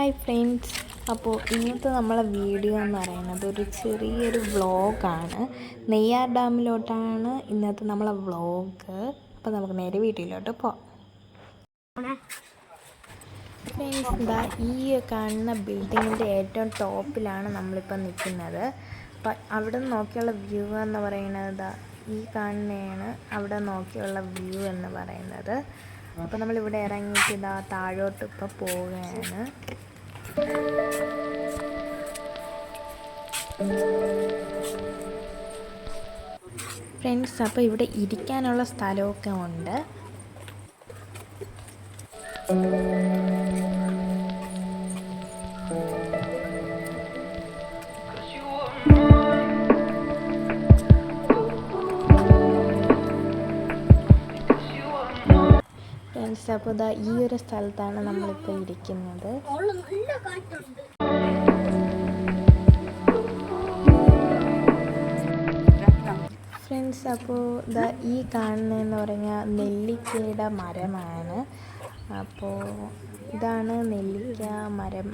Hi friends, അപ്പോൾ ഇന്നത്തെ നമ്മളെ വീഡിയോ എന്ന് പറയുന്നത് ഒരു ചെറിയൊരു വ്ളോഗാണ്. നെയ്യാർ ഡാമിലോട്ടാണ് ഇന്നത്തെ നമ്മളെ വ്ളോഗ്. അപ്പോൾ നമുക്ക് നേരെ വീട്ടിലോട്ട് പോകാം. ഫ്രണ്ട്സ്, എന്താ ഈ കാണുന്ന ബിൽഡിങ്ങിൻ്റെ ഏറ്റവും ടോപ്പിലാണ് നമ്മളിപ്പോൾ നിൽക്കുന്നത്. അപ്പം അവിടെ നോക്കിയുള്ള വ്യൂ എന്ന് പറയുന്നത് ഈ കാണുന്നതാണ്. അവിടെ നോക്കിയുള്ള വ്യൂ എന്ന് പറയുന്നത്. അപ്പോൾ നമ്മളിവിടെ ഇറങ്ങിയിട്ട് ഇതാ താഴോട്ട് ഇപ്പോൾ പോവുകയാണ്. ഫ്രണ്ട്സ്, അപ്പോൾ ഇവിടെ ഇരിക്കാനുള്ള സ്ഥലമൊക്കെ ഉണ്ട്. ഫ്രണ്ട്സ്, അപ്പോൾ ഇതാ ഈ ഒരു സ്ഥലത്താണ് നമ്മളിപ്പോൾ ഇരിക്കുന്നത്. ഫ്രണ്ട്സ്, അപ്പോൾ ഇതാ ഈ കാണുന്നതെന്ന് പറഞ്ഞാൽ നെല്ലിക്കയുടെ മരമാണ്. അപ്പോൾ ഇതാണ് നെല്ലിക്ക മരം.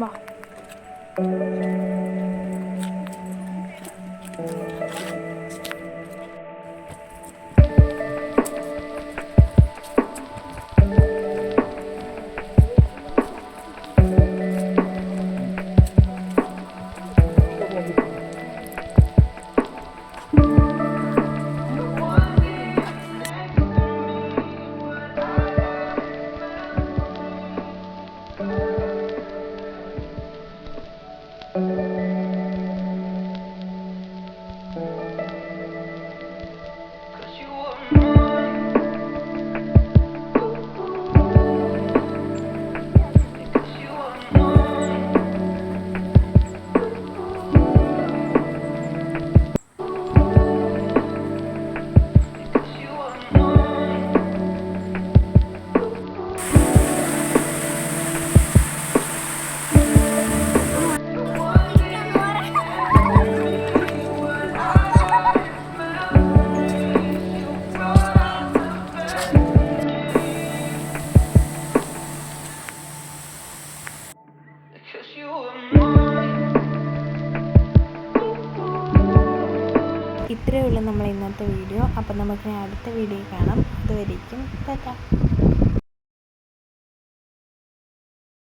വാ. ഇത്രയേ ഉള്ളൂ നമ്മൾ ഇന്നത്തെ വീഡിയോ. അപ്പം നമുക്ക് അടുത്ത വീഡിയോ കാണാം. അതുവരേക്കും ടാറ്റാ.